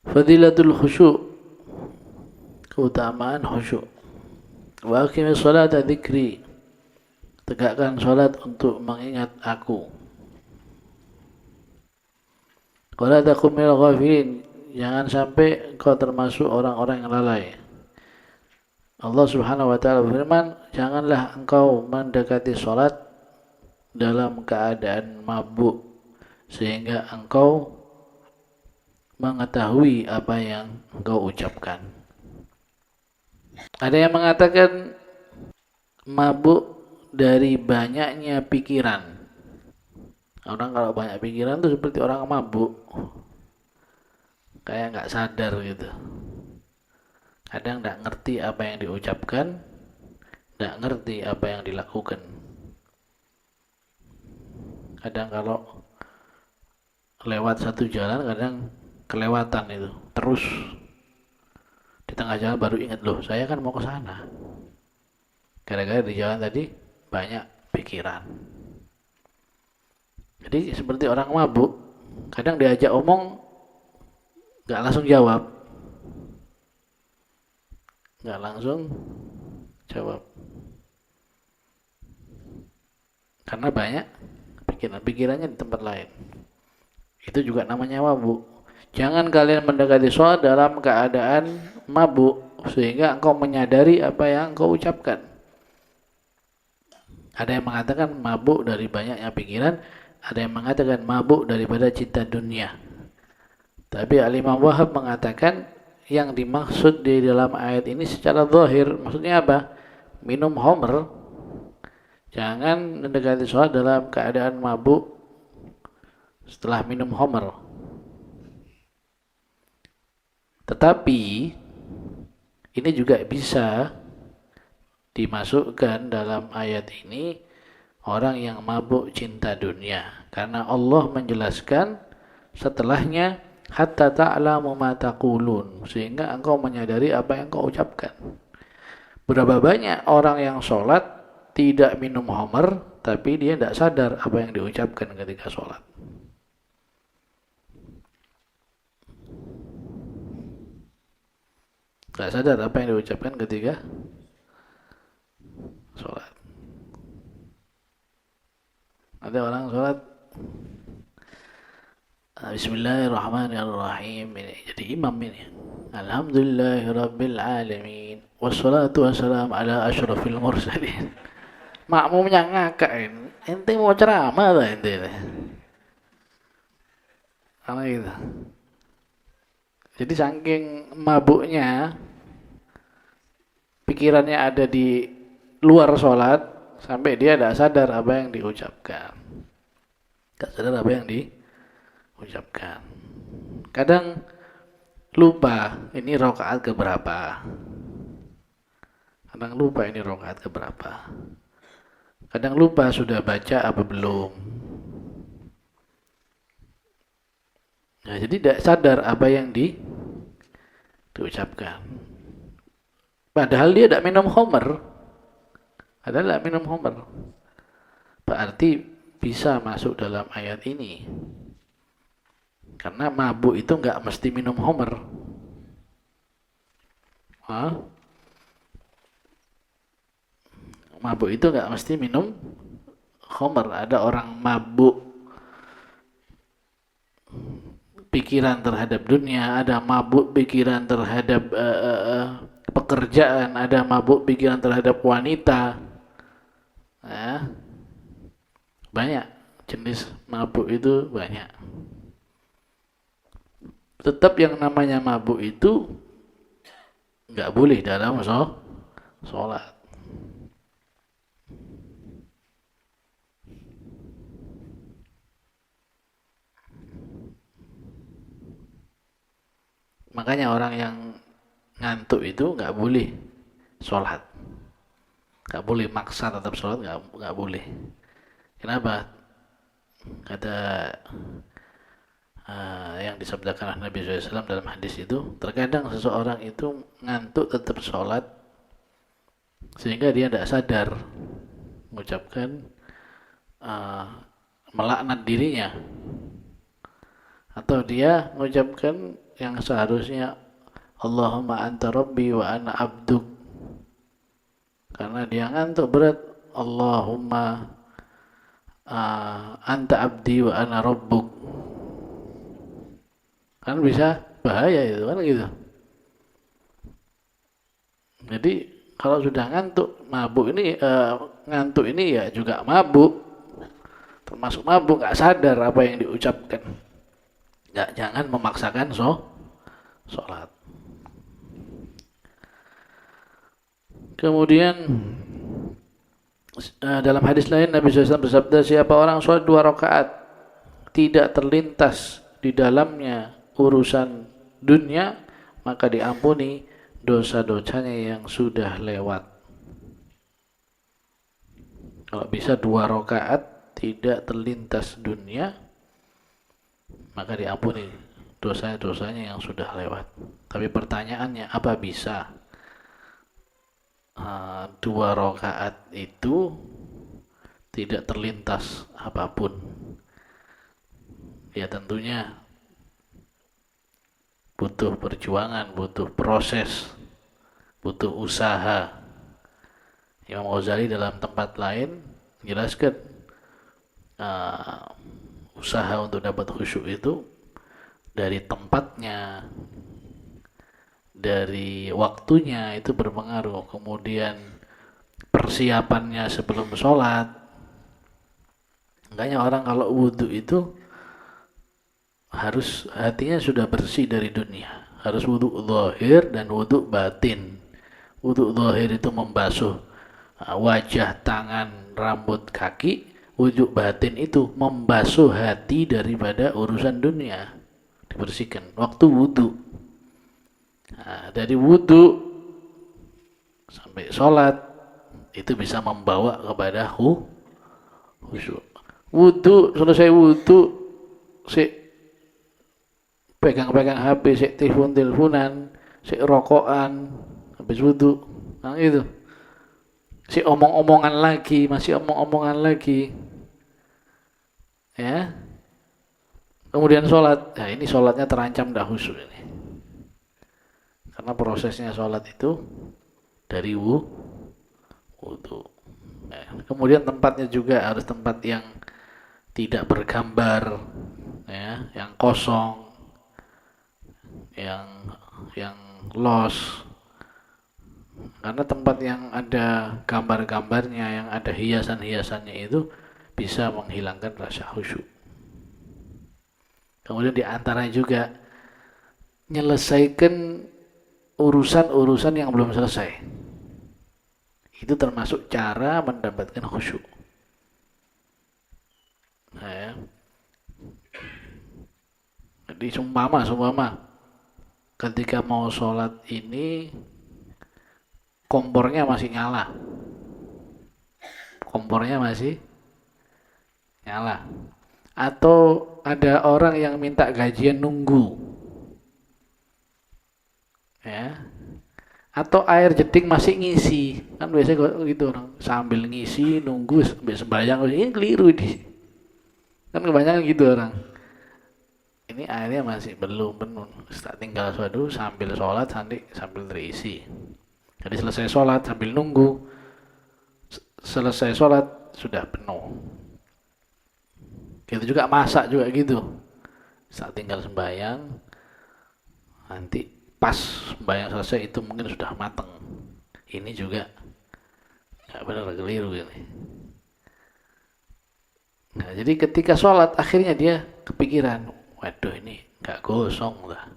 Fadilatul khusyuk, keutamaan khusyuk. Wa aqimis sholata dzikri, tegakkan salat untuk mengingat aku. Wala takum minal ghafilin, jangan sampai engkau termasuk orang-orang yang lalai. Allah Subhanahu wa taala berfirman, janganlah engkau mendekati salat dalam keadaan mabuk sehingga engkau mengetahui apa yang engkau ucapkan. Ada yang mengatakan mabuk dari banyaknya pikiran. Orang kalau banyak pikiran tuh seperti orang mabuk, kayak nggak sadar gitu. Kadang nggak ngerti apa yang diucapkan, nggak ngerti apa yang dilakukan. Kadang kalau lewat satu jalan, kadang kelewatan itu, terus di tengah jalan baru ingat, loh saya kan mau ke sana. Gara-gara di jalan tadi banyak pikiran. Jadi seperti orang mabuk, kadang diajak omong nggak langsung jawab, nggak langsung jawab, karena banyak pikirannya di tempat lain. Itu juga namanya mabuk. Jangan kalian mendekati sholat dalam keadaan mabuk sehingga engkau menyadari apa yang engkau ucapkan. Ada yang mengatakan mabuk dari banyaknya pikiran, ada yang mengatakan mabuk daripada cinta dunia. Tapi Al-Imam Wahab mengatakan yang dimaksud di dalam ayat ini secara zahir, maksudnya apa? Minum khamr. Jangan mendekati sholat dalam keadaan mabuk setelah minum khamr. Tetapi ini juga bisa dimasukkan dalam ayat ini orang yang mabuk cinta dunia, karena Allah menjelaskan setelahnya hatta ta'lamu ma taqulun, sehingga engkau menyadari apa yang kau ucapkan. Berapa banyak orang yang sholat tidak minum khamr tapi dia tidak sadar apa yang diucapkan ketika sholat. Tidak sadar apa yang diucapkan ketika sholat. Ada orang sholat Bismillahirrahmanirrahim, ini jadi imam ini. Alhamdulillahirabbil alamin wassalatu wassalamu ala asyrafil mursalin. Makmumnya ngakak ini. Ente mau ceramah lah ente. Karena gitu. Jadi saking mabuknya, pikirannya ada di luar sholat sampai dia tidak sadar apa yang diucapkan. Tidak sadar apa yang diucapkan. Kadang lupa ini rakaat keberapa. Kadang lupa ini rakaat keberapa. Kadang lupa sudah baca apa belum. Nah, jadi tidak sadar apa yang diucapkan. Padahal dia tidak minum khamr. Padahal tidak minum khamr. Berarti bisa masuk dalam ayat ini. Karena mabuk itu nggak mesti minum khamr. Mabuk itu nggak mesti minum khamr. Ada orang mabuk pikiran terhadap dunia, ada mabuk pikiran terhadap pekerjaan, ada mabuk pikiran terhadap wanita. Banyak jenis mabuk itu, banyak. Tetap yang namanya mabuk itu nggak boleh dalam sholat. Makanya orang yang ngantuk itu nggak boleh sholat, nggak boleh maksa tetap sholat, nggak boleh. Kenapa? Kata yang disabdakan Nabi SAW dalam hadis itu, terkadang seseorang itu ngantuk tetap sholat sehingga dia tidak sadar mengucapkan melaknat dirinya, atau dia mengucapkan yang seharusnya Allahumma anta rabbi wa ana abduk. Karena dia ngantuk berat. Allahumma anta abdi wa ana rabbuk. Kan bisa bahaya itu kan gitu. Jadi kalau sudah ngantuk, ngantuk ini ya juga mabuk. Termasuk mabuk, gak sadar apa yang diucapkan. Jangan memaksakan sholat. Kemudian dalam hadis lain Nabi SAW bersabda, siapa orang sholat 2 rakaat tidak terlintas di dalamnya urusan dunia, maka diampuni dosa-dosanya yang sudah lewat. Kalau bisa 2 rakaat tidak terlintas dunia, maka diampuni dosanya yang sudah lewat. Tapi pertanyaannya, apa bisa 2 rakaat itu tidak terlintas apapun? Ya tentunya butuh perjuangan, butuh proses, butuh usaha. Imam Ghazali dalam tempat lain menjelaskan usaha untuk dapat khusyuk itu dari tempatnya, dari waktunya itu berpengaruh. Kemudian persiapannya sebelum sholat. Makanya orang kalau wudhu itu harus hatinya sudah bersih dari dunia. Harus wudhu zahir dan wudhu batin. Wudhu zahir itu membasuh wajah, tangan, rambut, kaki. Wudhu batin itu membasuh hati daripada urusan dunia, dibersihkan waktu wudhu. Dari wudhu sampai sholat itu bisa membawa kepada khusyuk. Wudhu, selesai wudhu pegang-pegang HP, teleponan, rokokan, habis wudhu, itu omong-omongan lagi, masih omong-omongan lagi. Ya. Kemudian sholat. Nah, ini sholatnya terancam dah khusyuk ini. Karena prosesnya sholat itu dari wudhu. Nah, kemudian tempatnya juga harus tempat yang tidak bergambar, ya, yang kosong, yang los. Karena tempat yang ada gambar-gambarnya, yang ada hiasan-hiasannya itu bisa menghilangkan rasa khusyuk. Kemudian diantaranya juga menyelesaikan urusan-urusan yang belum selesai. Itu termasuk cara mendapatkan khusyuk. Nah, ya. Jadi sumpama ketika mau sholat ini kompornya masih nyala. Atau ada orang yang minta gajian nunggu, ya. Atau air jeding masih ngisi, kan biasanya gitu orang sambil ngisi nunggu sambil sembahyang, ini keliru ini. Kan kebanyakan gitu orang. Ini airnya masih belum penuh, tinggal suatu sambil sholat sambil terisi. Jadi selesai sholat sambil nunggu, selesai sholat sudah penuh. Gitu juga masak juga gitu. Saat tinggal sembahyang, nanti pas sembahyang selesai itu mungkin sudah matang. Ini juga nggak benar, keliru ini. Nah, jadi ketika sholat akhirnya dia kepikiran, waduh ini nggak gosong dah.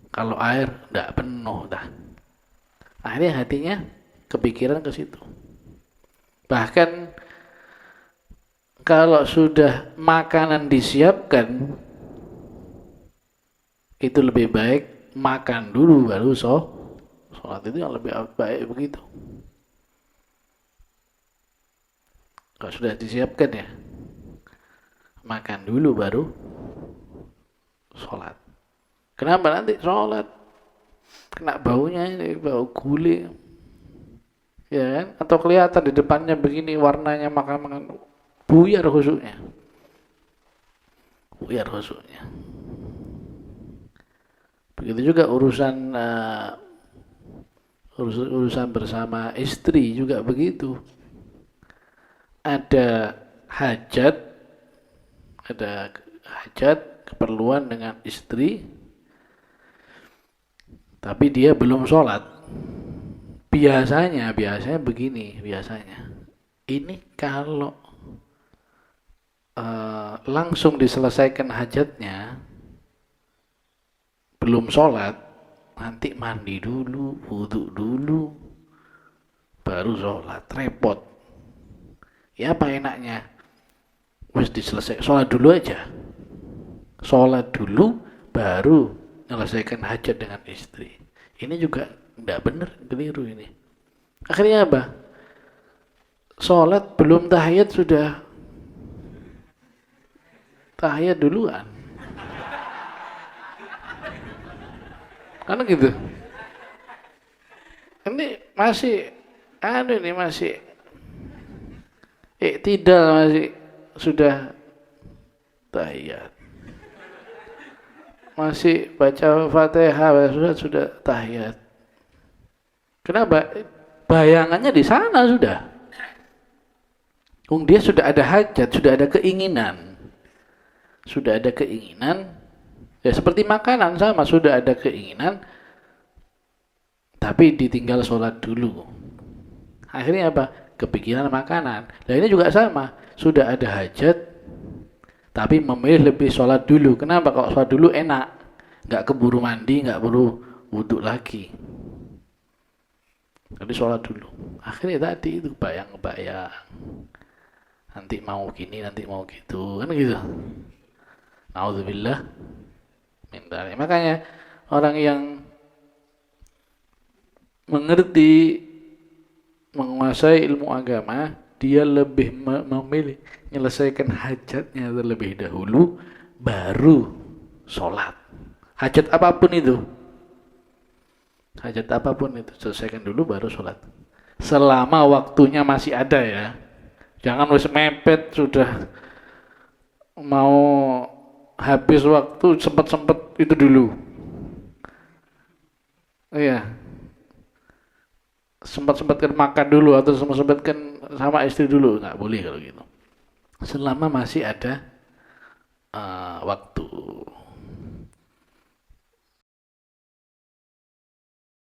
Kalau air nggak penuh dah. Akhirnya hatinya kepikiran ke situ. Bahkan kalau sudah makanan disiapkan, itu lebih baik makan dulu baru sholat, itu yang lebih baik begitu. Kalau sudah disiapkan ya, makan dulu baru sholat. Kenapa nanti sholat kena baunya ini, bau gulai, ya kan? Atau kelihatan di depannya begini warnanya, makan buyar khusyuknya. Begitu juga urusan bersama istri juga begitu. Ada hajat, keperluan dengan istri, tapi dia belum sholat. Biasanya begini, ini kalau langsung diselesaikan hajatnya, belum sholat, nanti mandi dulu, wudhu dulu, baru sholat, repot. Ya apa enaknya? Wis diselesaikan, sholat dulu aja. Sholat dulu, baru menyelesaikan hajat dengan istri. Ini juga tidak benar, keliru ini. Akhirnya apa? Sholat belum tahiyat sudah tahiyat duluan. Karena gitu. Ini masih iktidal, masih sudah tahiyat. Masih baca Fatihah sudah tahiyat. Kenapa? Bayangannya di sana sudah. Dia sudah ada hajat, sudah ada keinginan. Ya seperti makanan sama, sudah ada keinginan, tapi ditinggal sholat dulu. Akhirnya apa? Kepikiran makanan. Nah ini juga sama, sudah ada hajat, tapi memilih lebih sholat dulu. Kenapa? Kalau sholat dulu enak, nggak keburu mandi, nggak perlu wudhu lagi. Jadi sholat dulu. Akhirnya tadi itu bayang, nanti mau gini, nanti mau gitu, kan gitu. Na'udzubillah. Makanya orang yang menguasai ilmu agama, dia lebih memilih menyelesaikan hajatnya terlebih dahulu, baru sholat. Hajat apapun itu, selesaikan dulu baru sholat. Selama waktunya masih ada ya. Jangan wis mepet, sudah mau habis waktu, sempat itu dulu. Iya. Sempat-sempatkan makan dulu atau sempat-sempatkan sama istri dulu, nggak boleh kalau gitu. Selama masih ada waktu.